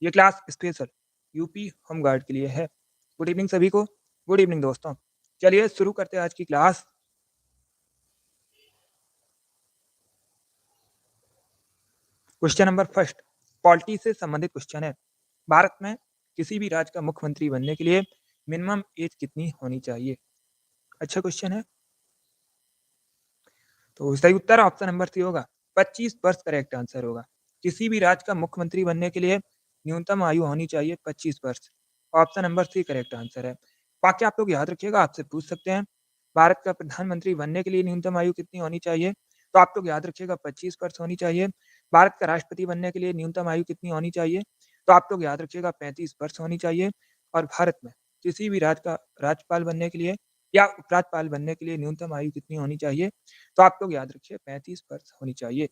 ये class special UP home guard के लिए है। गुड इवनिंग सभी को। गुड इवनिंग दोस्तों। चलिए शुरू करते हैं आज की class. Question number first polity से संबंधित क्वेश्चन है। भारत में किसी भी राज्य का मुख्यमंत्री बनने के लिए मिनिमम एज कितनी होनी चाहिए? अच्छा क्वेश्चन है। तो सही उत्तर ऑप्शन नंबर सी होगा 25 वर्ष करेक्ट आंसर होगा। किसी भी राज्य का मुख्यमंत्री बनने के लिए न्यूनतम आयु होनी चाहिए 25 वर्ष। Option number C correct answer है। वाक्य आप लोग याद रखिएगा, आपसे पूछ सकते हैं भारत का प्रधानमंत्री बनने के लिए न्यूनतम आयु कितनी होनी चाहिए? तो आप लोग याद रखिएगा 25 वर्ष होनी चाहिए। भारत का राष्ट्रपति बनने के लिए न्यूनतम आयु कितनी होनी चाहिए? तो आप लोग याद रखिएगा 35 वर्ष होनी चाहिए। और भारत में किसी भी राज्य का राज्यपाल बनने के लिए या उपराज्यपाल बनने के लिए न्यूनतम आयु कितनी होनी चाहिए? तो आप लोग याद रखिए 35 वर्ष होनी चाहिए।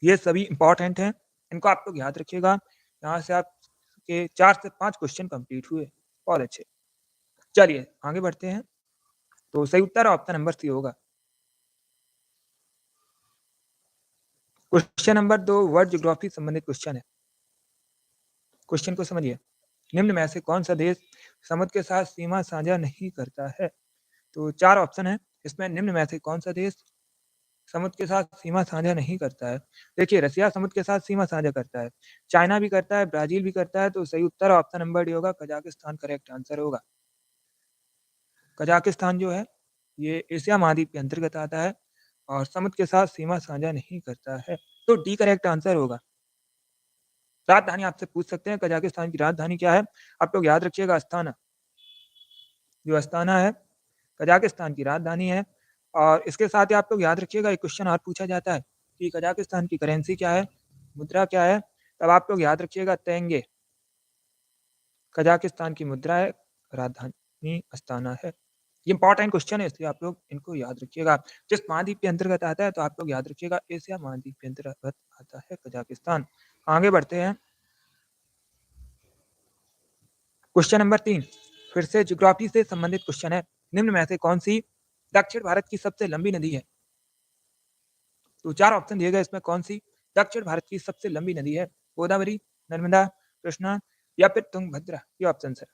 ये सभी इंपॉर्टेंट हैं, इनको आप लोग याद रखिएगा। यहाँ से आपके 4 से 5 क्वेश्चन कंप्लीट हुए। बहुत अच्छे। चलिए आगे बढ़ते हैं। तो सही उत्तर ऑप्शन नंबर सी होगा। क्वेश्चन नंबर 2 वर्ल्ड ज्योग्राफी संबंधित क्वेश्चन है। क्वेश्चन को समझिए। निम्न में से कौन सा देश समुद्र के साथ सीमा साझा नहीं करता है? तो 4 ऑप्शन है। इसमें निम्न में से कौन सा देश समुद्र के साथ सीमा साझा नहीं करता है? देखिए रसिया समुद्र के साथ सीमा साझा करता है, चाइना भी करता है, ब्राजील भी करता है। तो सही उत्तर ऑप्शन नंबर डी होगा, कजाकिस्तान करेक्ट आंसर होगा। कजाकिस्तान जो है ये एशिया महाद्वीप के अंतर्गत आता है और समुद्र के साथ सीमा साझा नहीं करता है। तो डी करेक्ट आंसर होगा। राजधानी आपसे पूछ सकते हैं कजाकिस्तान की राजधानी क्या है? आप लोग याद रखिएगा अस्ताना। जो अस्ताना है कजाकिस्तान की राजधानी है। और इसके साथ ही आप लोग याद रखिएगा एक क्वेश्चन और पूछा जाता है कि कजाकिस्तान की करेंसी क्या है, मुद्रा क्या है? तब आप लोग याद रखिएगा तेंगे। कजाकिस्तान की मुद्रा है, राजधानी अस्ताना है। ये इंपॉर्टेंट क्वेश्चन है इसलिए आप लोग इनको याद रखिएगा। जिस महाद्वीप के अंतर्गत आता है तो आप लोग याद रखिएगा एशिया महाद्वीप के अंतर्गत आता है कजाकिस्तान। आगे बढ़ते हैं। क्वेश्चन नंबर 3 फिर से ज्योग्राफी से संबंधित क्वेश्चन है। निम्न में से कौन सी दक्षिण भारत की सबसे लंबी नदी है? तो 4 ऑप्शन दिए गए, इसमें कौन सी दक्षिण भारत की सबसे लंबी नदी है? गोदावरी, नर्मदा, कृष्णा या फिर तुंगभद्रा? ये ऑप्शन है।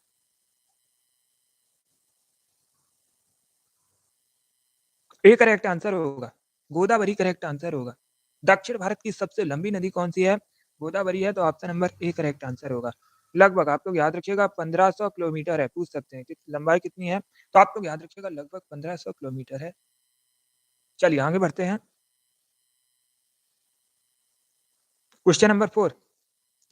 ए करेक्ट आंसर होगा, गोदावरी करेक्ट आंसर होगा। दक्षिण भारत की सबसे लंबी नदी कौन सी है? गोदावरी है। तो option number A correct answer होगा। लगभग आप लोग याद रखिएगा 1500 किलोमीटर है। पूछ सकते हैं कि लंबाई कितनी है? तो आप लोग याद रखिएगा लगभग 1500 किलोमीटर है। चलिए आगे बढ़ते हैं। क्वेश्चन नंबर 4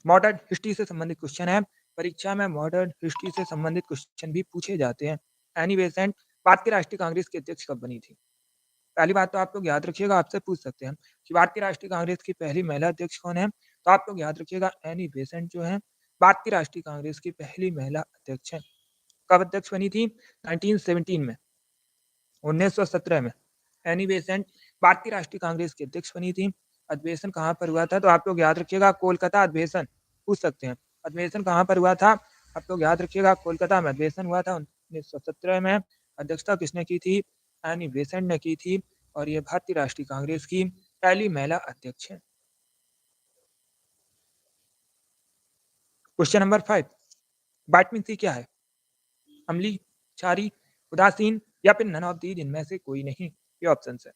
मॉडर्न हिस्ट्री से संबंधित क्वेश्चन है। परीक्षा में मॉडर्न हिस्ट्री से संबंधित क्वेश्चन भी पूछे जाते हैं। एनी बेसेंट भारतीय राष्ट्रीय कांग्रेस की अध्यक्ष कब बनी थी? पहली बात तो आप लोग याद रखिएगा, आपसे पूछ सकते हैं कि भारतीय राष्ट्रीय कांग्रेस की पहली महिला अध्यक्ष कौन है? तो आप लोग याद रखिएगा एनी बेसेंट जो है भारतीय राष्ट्रीय कांग्रेस की पहली महिला अध्यक्ष है। कब अध्यक्ष बनी थी? 1917 में, 1917 में एनी बेसेंट भारतीय राष्ट्रीय कांग्रेस की अध्यक्ष बनी थी। अधिवेशन कहाँ पर हुआ था? तो आप लोग याद रखिएगा कोलकाता अधिवेशन। पूछ सकते हैं अधिवेशन कहाँ पर हुआ था? आप लोग याद रखिएगा कोलकाता में अधिवेशन हुआ था 1917 में। अध्यक्षता किसने की थी? एनी बेसेंट ने की थी। और ये भारतीय राष्ट्रीय कांग्रेस की पहली महिला अध्यक्ष है। क्वेश्चन नंबर 5 विटामिन सी क्या है? अम्लीय, क्षारीय, उदासीन या फिर नन ऑफ दीज इनमें से कोई नहीं? ये ऑप्शन है।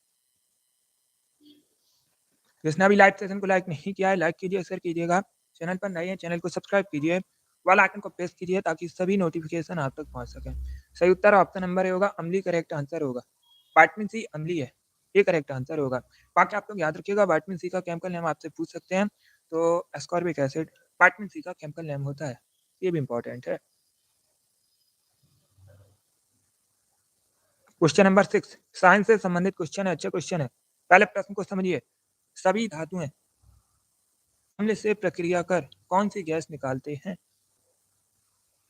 जिसने अभी लाइव सेशन को लाइक नहीं किया है लाइक कीजिए, शेयर कीजिएगा। चैनल पर नए हैं चैनल को सब्सक्राइब कीजिए, वाला आइकन को प्रेस कीजिए ताकि सभी नोटिफिकेशन आप तक पहुंच सके। सही उत्तर ऑप्शन नंबर ए होगा, अम्लीय करेक्ट आंसर होगा। विटामिन सी अम्लीय है, ये करेक्ट आंसर होगा। बाकी आप लोग याद रखिएगा विटामिन सी का केमिकल नेम आपसे पूछ सकते हैं। तो एस्कॉर्बिक एसिड विटामिन सी का केमिकल नेम होता है, ये भी इंपॉर्टेंट है। क्वेश्चन नंबर 6 साइंस से संबंधित क्वेश्चन है। अच्छा क्वेश्चन है। पहले प्रश्न को समझिए। सभी धातुएं अम्ल से प्रक्रिया कर कौन सी गैस निकालते हैं?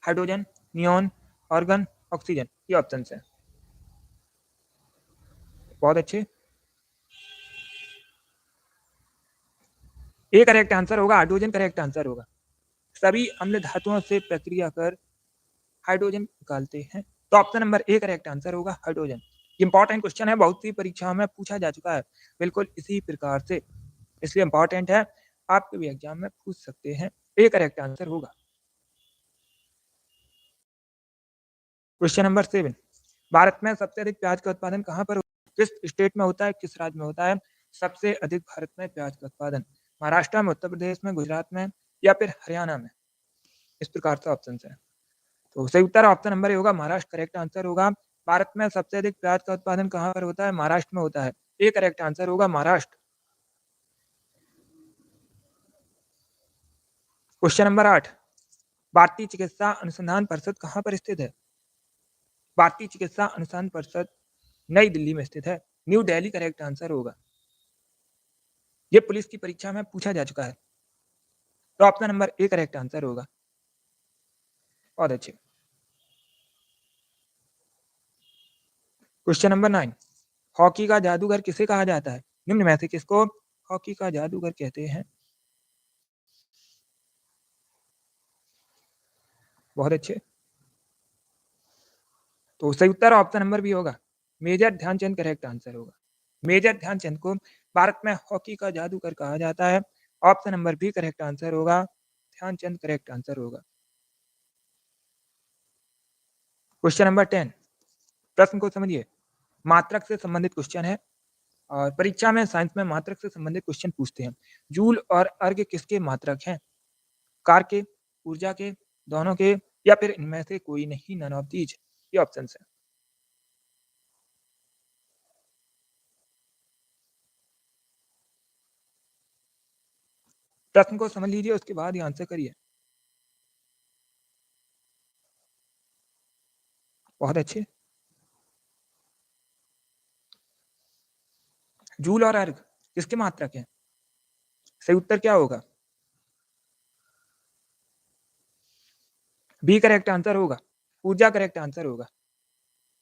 Hydrogen, neon, argon, oxygen? ये ऑप्शन है। बहुत अच्छे। ए करेक्ट आंसर होगा, हाइड्रोजन करेक्ट आंसर होगा। सभी अम्ल धातुओं से प्रक्रिया कर हाइड्रोजन निकालते हैं। तो option number A correct answer होगा, हाइड्रोजन। इंपॉर्टेंट क्वेश्चन है, बहुत सी परीक्षाओं में पूछा जा चुका है बिल्कुल इसी प्रकार से, इसलिए इंपॉर्टेंट है, आपके भी एग्जाम में पूछ सकते हैं। ए करेक्ट आंसर होगा। क्वेश्चन नंबर 7, भारत में सबसे अधिक प्याज का उत्पादन कहाँ पर किस स्टेट में होता है, किस राज्य में होता है सबसे अधिक भारत में प्याज का उत्पादन? महाराष्ट्र में, उत्तर प्रदेश में, गुजरात में या फिर हरियाणा में? इस प्रकार से ऑप्शन है। तो सही उत्तर ऑप्शन नंबर ए होगा, महाराष्ट्र करेक्ट आंसर होगा। भारत में सबसे अधिक प्याज का उत्पादन कहाँ पर होता है? महाराष्ट्र में होता है। ए करेक्ट आंसर होगा, महाराष्ट्र। क्वेश्चन नंबर 8, भारतीय चिकित्सा अनुसंधान परिषद कहाँ पर स्थित है? भारतीय चिकित्सा अनुसंधान परिषद नई दिल्ली में स्थित है। न्यू दिल्ली करेक्ट आंसर होगा। ये पुलिस की परीक्षा में पूछा जा चुका है, तो option number A correct answer होगा। बहुत अच्छे। क्वेश्चन नंबर 9, हॉकी का जादूगर किसे कहा जाता है? निम्न में से किसको हॉकी का जादूगर कहते हैं? बहुत अच्छे। तो सही उत्तर ऑप्शन नंबर बी होगा, मेजर ध्यानचंद करेक्ट आंसर होगा। मेजर ध्यानचंद को भारत में हॉकी का जादूगर कहा जाता है। Option number B correct answer होगा, ध्यानचंद करेक्ट आंसर होगा। क्वेश्चन नंबर 10, प्रश्न को समझिए, मात्रक से संबंधित क्वेश्चन है और परीक्षा में साइंस में मात्रक से संबंधित क्वेश्चन पूछते हैं। जूल और अर्घ किसके मात्रक हैं? कार के, ऊर्जा के, दोनों के या फिर इनमें से कोई नहीं, नन ऑफ दीज? ये ऑप्शन है। प्रश्न को समझ लीजिए, उसके बाद ही आंसर करिए। बहुत अच्छे। जूल और अर्घ किसके मात्रक हैं? सही उत्तर क्या होगा? बी करेक्ट आंसर होगा, ऊर्जा करेक्ट आंसर होगा।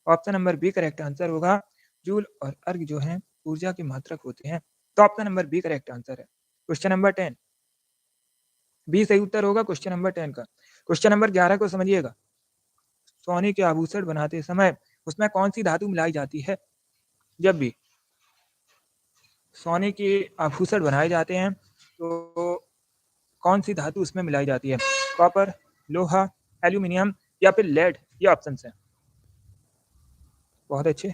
Option number B correct answer होगा। जूल और अर्घ जो हैं ऊर्जा के मात्रक होते हैं, तो option number B correct answer है। क्वेश्चन नंबर 10, बी सही उत्तर होगा क्वेश्चन नंबर 10 का। क्वेश्चन नंबर 11 को समझिएगा, सोने के आभूषण बनाते समय उसमें कौन सी धातु मिलाई जाती है? जब भी सोने के आभूषण बनाए जाते हैं तो कौन सी धातु उसमें मिलाई जाती है? कॉपर, लोहा, एल्यूमिनियम या फिर लेड? ये ऑप्शन है। बहुत अच्छे।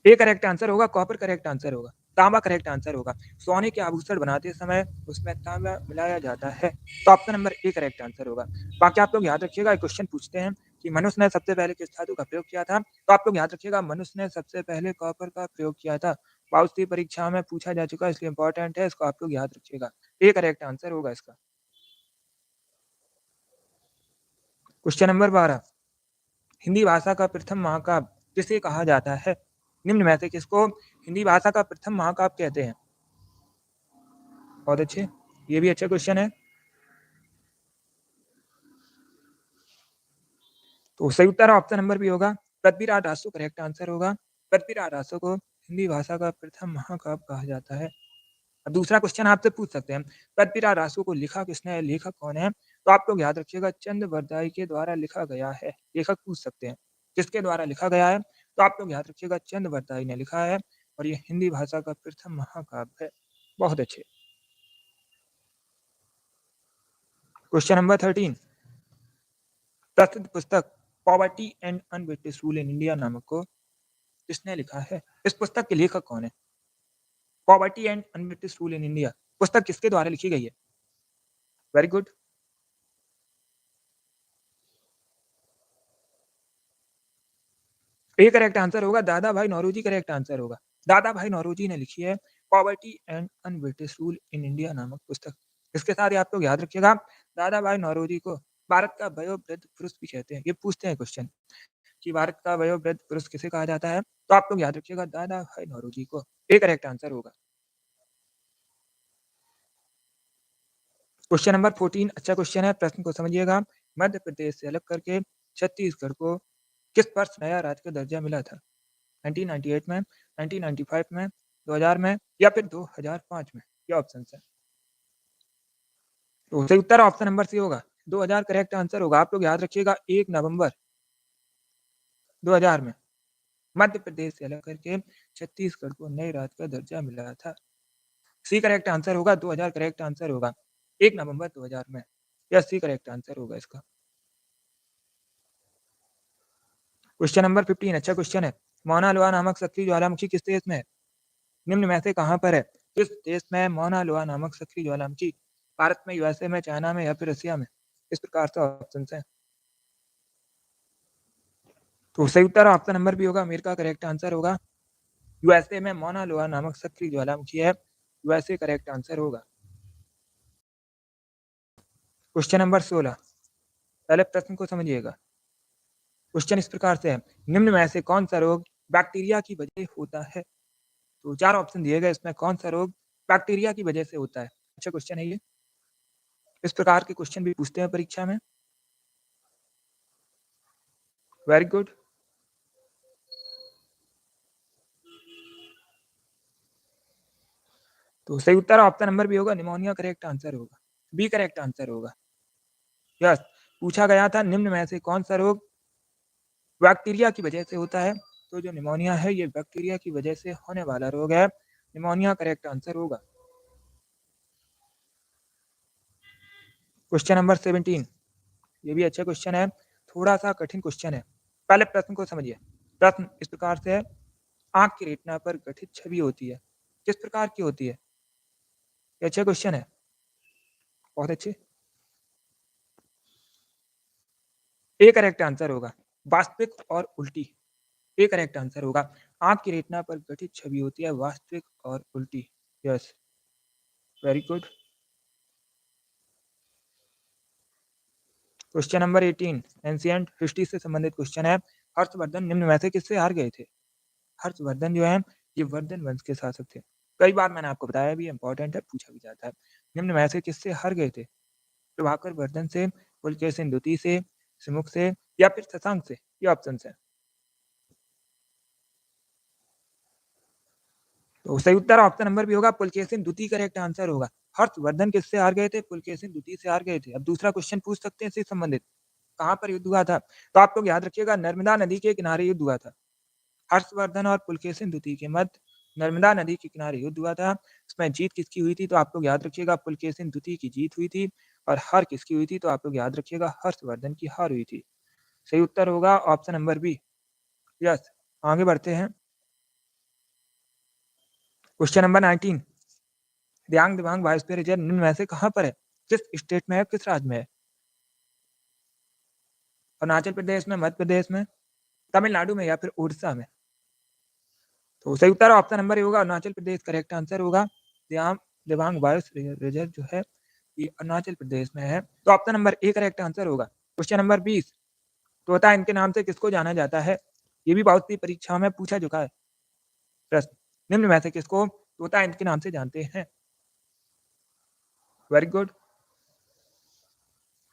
ए करेक्ट आंसर होगा, कॉपर करेक्ट आंसर होगा, तांबा करेक्ट आंसर होगा। सोने के आभूषण बनाते समय उसमें तांबा मिलाया जाता है, तो option number A correct answer होगा। बाकी आप लोग याद रखिएगा, एक क्वेश्चन पूछते हैं कि मनुष्य ने सबसे पहले किस धातु का प्रयोग किया था? तो आप लोग याद रखिएगा, मनुष्य ने सबसे पहले कॉपर का प्रयोग किया था। बहुत सी परीक्षा में पूछा जा चुका है, इसलिए इंपॉर्टेंट है, इसको आप लोग याद रखिएगा। ए करेक्ट आंसर होगा इसका। क्वेश्चन नंबर 12, हिंदी भाषा का प्रथम महाकाव्य किसे कहा जाता है? निम्न में से किसको हिंदी भाषा का प्रथम महाकाव्य कहते हैं? बहुत अच्छे, ये भी अच्छा क्वेश्चन है। तो सही उत्तर ऑप्शन नंबर बी होगा, पृथ्वीराज रासो करेक्ट आंसर होगा। पृथ्वीराज रासो को हिंदी भाषा का प्रथम महाकाव्य कहा जाता है। अब दूसरा क्वेश्चन आपसे पूछ सकते हैं, पृथ्वीराज रासो को लिखा किसने है, लेखक कौन है? तो आप लोग याद रखिएगा, चंद बरदाई के द्वारा लिखा गया है। लेखक पूछ सकते हैं किसके द्वारा लिखा गया है, तो आप लोग याद रखिएगा, चंद बरदाई ने लिखा है और ये हिंदी भाषा का प्रथम महाकाव्य है। बहुत अच्छे। क्वेश्चन नंबर 13, प्रसिद्ध पुस्तक poverty and unBritish rule in India नामक को किसने लिखा है? इस पुस्तक के लेखक कौन है? Poverty and unBritish rule in India पुस्तक किसके द्वारा लिखी गई है? Very good. A correct answer होगा, दादा भाई नौरोजी करेक्ट आंसर होगा। दादा भाई नौरोजी ने लिखी है poverty and unBritish rule in India नामक पुस्तक। इसके साथ ही आप लोग याद रखिएगा, दादा भाई नौरोजी को भारत का वयोवृद्ध पुरुष भी कहते हैं। ये पूछते हैं क्वेश्चन कि भारत का वयोवृद्ध पुरुष किसे कहा जाता है, तो आप लोग याद रखिएगा, दादा भाई नौरोजी को। ए करेक्ट आंसर होगा। क्वेश्चन नंबर 14 अच्छा क्वेश्चन है, प्रश्न को समझिएगा। मध्य प्रदेश से अलग करके छत्तीसगढ़ को किस वर्ष नया राज्य का दर्जा मिला था? 1998 में, 1995 में, 2000 में या फिर 2005 में? ये ऑप्शन है। तो सही उत्तर ऑप्शन नंबर सी होगा, 2000 करेक्ट आंसर होगा। आप लोग याद रखिएगा, 1 नवंबर 2000 में मध्य प्रदेश से अलग करके छत्तीसगढ़ को नए राज्य का दर्जा मिला था। सी करेक्ट आंसर होगा, 2000 करेक्ट आंसर होगा, 1 नवंबर 2000 में। यस, सी करेक्ट आंसर होगा इसका। क्वेश्चन नंबर 15 अच्छा क्वेश्चन है। मौना लोआ नामक सक्रिय ज्वालामुखी किस देश में है? निम्न में से कहाँ पर है? किस देश में है मौना लोआ नामक सक्रिय ज्वालामुखी? भारत में, यूएसए में, चाइना में या फिर रसिया में? इस प्रकार से ऑप्शन है। तो सही उत्तर ऑप्शन नंबर बी होगा, अमेरिका करेक्ट आंसर होगा। यूएसए में मौना लोआ नामक सक्रिय ज्वालामुखी है, यूएसए करेक्ट आंसर होगा। क्वेश्चन नंबर 16 पहले प्रश्न को समझिएगा। क्वेश्चन इस प्रकार से है, निम्न में से कौन सा रोग बैक्टीरिया की वजह होता है? तो 4 ऑप्शन दिए गए, इसमें कौन सा रोग बैक्टीरिया की वजह से होता है? अच्छा क्वेश्चन है ये। इस प्रकार के क्वेश्चन भी पूछते हैं परीक्षा में। Very good. तो सही उत्तर ऑप्शन नंबर बी होगा, निमोनिया करेक्ट आंसर होगा, बी करेक्ट आंसर होगा। यस, पूछा गया था निम्न में से कौन सा रोग बैक्टीरिया की वजह से होता है? तो जो निमोनिया है ये बैक्टीरिया की वजह से होने वाला रोग है, निमोनिया करेक्ट आंसर होगा। क्वेश्चन नंबर 17 ये भी अच्छा क्वेश्चन है, थोड़ा सा कठिन क्वेश्चन है। पहले प्रश्न को समझिए। प्रश्न इस प्रकार से है, आंख की रेटिना पर गठित छवि होती है, किस प्रकार की होती है? ये अच्छा क्वेश्चन है, बहुत अच्छे। ए करेक्ट आंसर होगा, वास्तविक और उल्टी। ए करेक्ट आंसर होगा, आंख की रेटिना पर गठित छवि होती है, वास्तविक और उल्टी। Yes, very good. Question number 18 ancient history से संबंधित क्वेश्चन है। हर्षवर्धन निम्न में से किससे हार गए थे? हर्षवर्धन जो है ये वर्धन वंश के शासक थे। कई बार मैंने आपको बताया भी, इंपॉर्टेंट है, पूछा भी जाता है। निम्न में से किससे हार गए थे? प्रभाकर वर्धन से, पुलकेशिन द्वितीय से, सुमुख से या फिर शशांक से? ये ऑप्शन है। तो सही उत्तर ऑप्शन नंबर भी होगा, पुलकेशिन द्वितीय करेक्ट आंसर होगा। हर्षवर्धन किससे हार गए थे? पुलकेशिन द्वितीय से हार गए थे। अब दूसरा क्वेश्चन पूछ सकते हैं इससे संबंधित, कहाँ पर युद्ध हुआ था? तो आप लोग याद रखिएगा, नर्मदा नदी के किनारे युद्ध हुआ था। हर्षवर्धन और पुलकेशिन द्वितीय के मध्य नर्मदा नदी के किनारे युद्ध हुआ था। इसमें जीत किसकी हुई थी? तो आप लोग याद रखिएगा, पुलकेशिन द्वितीय की जीत हुई थी। और हार किसकी हुई थी? तो आप लोग याद रखिएगा, हर्षवर्धन की हार हुई थी। सही उत्तर होगा ऑप्शन नंबर बी। यस, आगे बढ़ते हैं। Question number 19 Dihang Dibang biosphere reserve निम्न में से कहाँ पर है? किस स्टेट में है, किस राज्य में है? अरुणाचल प्रदेश में, मध्य प्रदेश में, तमिलनाडु में या फिर उड़ीसा में? तो सही उत्तर ऑप्शन नंबर ए होगा, अरुणाचल प्रदेश करेक्ट आंसर होगा। दियांग दिबांग बायोस्फीयर रिजर्व जो है ये अरुणाचल प्रदेश में है, तो option number A correct answer होगा। क्वेश्चन नंबर 20 तोता इनके नाम से किसको जाना जाता है? ये भी बहुत सी परीक्षाओं में पूछा चुका है प्रश्न। निम्न में से किसको तोता इनके नाम से जानते हैं? Very good.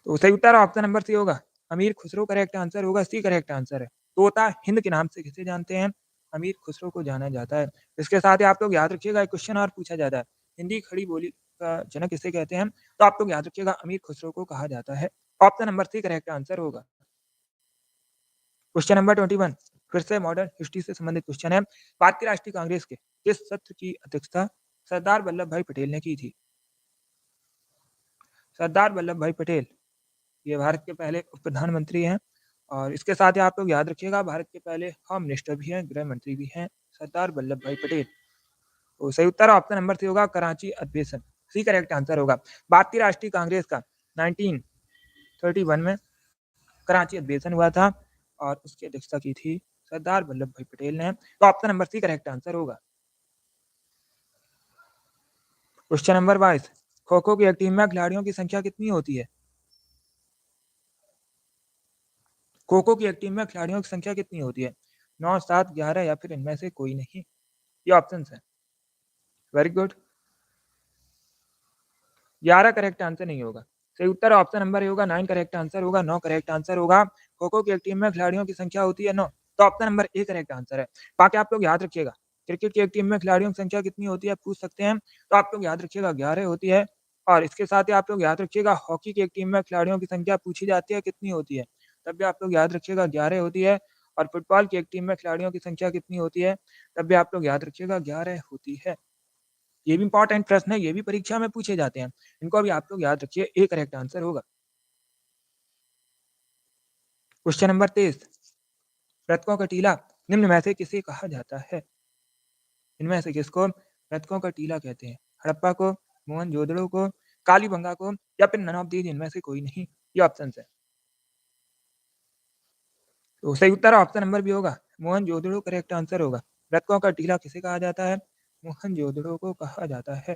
तो सही उत्तर ऑप्शन नंबर सी होगा, अमीर खुसरो करेक्ट आंसर होगा, सी करेक्ट आंसर है। तोता हिंद के नाम से किसे जानते हैं? अमीर खुसरो को जाना जाता है। इसके साथ ही आप लोग याद रखिएगा, एक क्वेश्चन और पूछा जाता है, हिंदी खड़ी बोली का जनक किसे कहते हैं? तो आप लोग याद रखिएगा, अमीर खुसरो को कहा जाता है। Option number C correct answer होगा। क्वेश्चन नंबर 21 फिर से मॉडर्न हिस्ट्री से संबंधित क्वेश्चन है। भारतीय राष्ट्रीय कांग्रेस के किस सत्र की अध्यक्षता सरदार वल्लभ भाई पटेल ने की थी? सरदार वल्लभ भाई पटेल ये भारत के पहले उप प्रधानमंत्री हैं, और इसके साथ ही आप लोग याद रखिएगा, भारत के पहले होम मिनिस्टर भी हैं, गृह मंत्री भी हैं, सरदार वल्लभ भाई पटेल। तो सही उत्तर ऑप्शन नंबर सी होगा, कराची अधिवेशन। सी करेक्ट आंसर होगा। भारतीय राष्ट्रीय कांग्रेस का 1931 में कराची अधिवेशन हुआ था और उसकी अध्यक्षता की थी सरदार वल्लभ भाई पटेल ने, तो option number C correct answer होगा। क्वेश्चन नंबर 22 खो खो की एक टीम में खिलाड़ियों की संख्या कितनी होती है? खो खो की एक टीम में खिलाड़ियों की संख्या कितनी होती है? 9, 7, 11 या फिर इनमें से कोई नहीं? ये ऑप्शन है। Very good. 11 करेक्ट आंसर नहीं होगा। सही उत्तर ऑप्शन नंबर ए होगा, 9 करेक्ट आंसर होगा, 9 करेक्ट आंसर होगा। खो खो की एक टीम में खिलाड़ियों की संख्या होती है 9, तो option number A correct answer है। बाकी आप लोग याद रखिएगा, क्रिकेट की एक टीम में खिलाड़ियों की संख्या कितनी होती है पूछ सकते हैं, तो आप लोग याद रखिएगा 11 होती है। और इसके साथ ही आप लोग याद रखिएगा, हॉकी की एक टीम में खिलाड़ियों की संख्या पूछी जाती है कितनी होती है, तब भी आप लोग याद रखिएगा 11 होती है। और फुटबॉल की एक टीम में खिलाड़ियों की संख्या कितनी होती है, तब भी आप लोग याद रखिएगा 11 होती है। ये भी इंपॉर्टेंट प्रश्न है, ये भी परीक्षा में पूछे जाते हैं। इनको भी आप लोग याद रखिए, ए करेक्ट आंसर होगा। क्वेश्चन नंबर 23 मृतकों का टीला निम्न में से किसे कहा जाता है? इनमें से किसको मृतकों का टीला कहते हैं? हड़प्पा को, मोहनजोदड़ो को, कालीबंगा को या फिर नन ऑफ दीज इनमें से कोई नहीं? ये ऑप्शंस है। तो सही उत्तर ऑप्शन नंबर बी होगा, मोहनजोदड़ो करेक्ट आंसर होगा। मृतकों का टीला किसे कहा जाता है? मोहनजोदड़ो को कहा जाता है।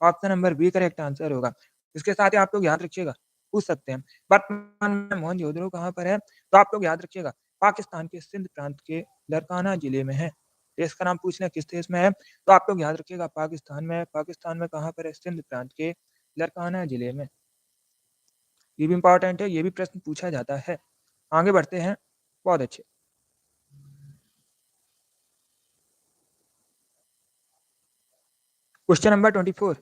Option number B correct answer होगा। इसके साथ ही आप लोग याद रखिएगा, पूछ सकते हैं वर्तमान में मोहनजोदड़ो कहाँ पर है? तो आप लोग याद रखिएगा, पाकिस्तान के सिंध प्रांत के लरकाना जिले में है। देश का नाम पूछ लें किस देश में है? तो आप लोग याद रखिएगा पाकिस्तान में है। पाकिस्तान में कहाँ पर है? सिंध प्रांत के लरकाना जिले में। ये भी इंपॉर्टेंट है, ये भी प्रश्न पूछा जाता है। आगे बढ़ते हैं, बहुत अच्छे। क्वेश्चन नंबर 24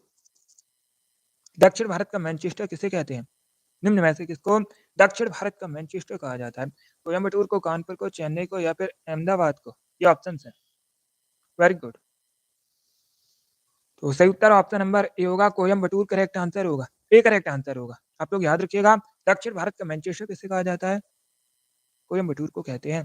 दक्षिण भारत का मैनचेस्टर किसे कहते हैं? निम्न में से किसको दक्षिण भारत का मैनचेस्टर कहा जाता है? कोयम्बटूर को, कानपुर को, चेन्नई को या फिर अहमदाबाद को? ये ऑप्शंस हैं। Very good. तो सही उत्तर ऑप्शन नंबर ए होगा, कोयम्बटूर करेक्ट आंसर होगा। ए करेक्ट आंसर होगा। आप लोग याद रखिएगा, दक्षिण भारत का मैनचेस्टर किसे कहा जाता है? कोयम्बटूर को कहते हैं।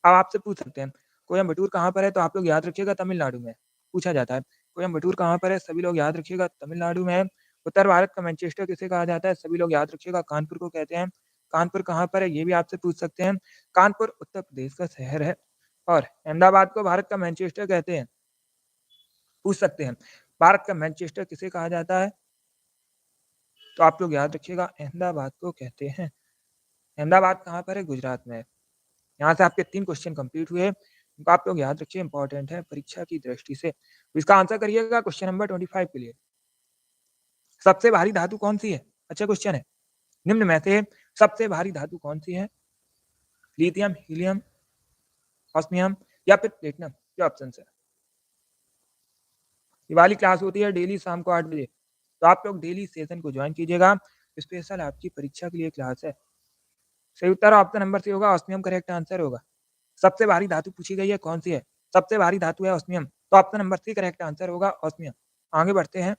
अब आपसे पूछ सकते हैं, कोयम्बटूर कहाँ पर है? तो आप लोग याद रखिएगा तमिलनाडु में पूछा जाता है। कोयम्बटूर कहाँ पर है? सभी लोग याद रखिएगा तमिलनाडु में है। उत्तर भारत का मैनचेस्टर किसे कहा जाता है? सभी लोग याद रखिएगा कानपुर को कहते हैं। कानपुर कहाँ पर है? ये भी आपसे पूछ सकते हैं। कानपुर उत्तर प्रदेश का शहर है और अहमदाबाद को भारत का मैनचेस्टर कहते हैं। पूछ सकते हैं, भारत का मैनचेस्टर किसे कहा जाता है? तो आप लोग याद रखिएगा अहमदाबाद को कहते हैं। अहमदाबाद कहाँ पर है? गुजरात में है। यहाँ से आपके 3 क्वेश्चन कंप्लीट हुए। इनको आप लोग याद रखिए, इंपॉर्टेंट है परीक्षा की दृष्टि से। तो इसका आंसर करिएगा क्वेश्चन नंबर 25 के लिए। सबसे भारी धातु कौन-सी है? अच्छा क्वेश्चन है। निम्न में से सबसे भारी धातु कौन-सी है? लिथियम, हीलियम, ऑस्मियम या फिर प्लेटिनम? ये ऑप्शंस है। ये वाली क्लास होती है डेली शाम को 8 बजे। तो आप लोग डेली सेशन को जॉइन कीजिएगा। स्पेशल आपकी परीक्षा के लिए क्लास है। सही उत्तर ऑप्शन नंबर सी होगा, ऑस्मियम करेक्ट आंसर होगा। सबसे भारी धातु पूछी गई है, कौन सी है? सबसे भारी धातु है ऑस्मियम। तो option number C correct answer होगा ऑस्मियम। आगे बढ़ते हैं।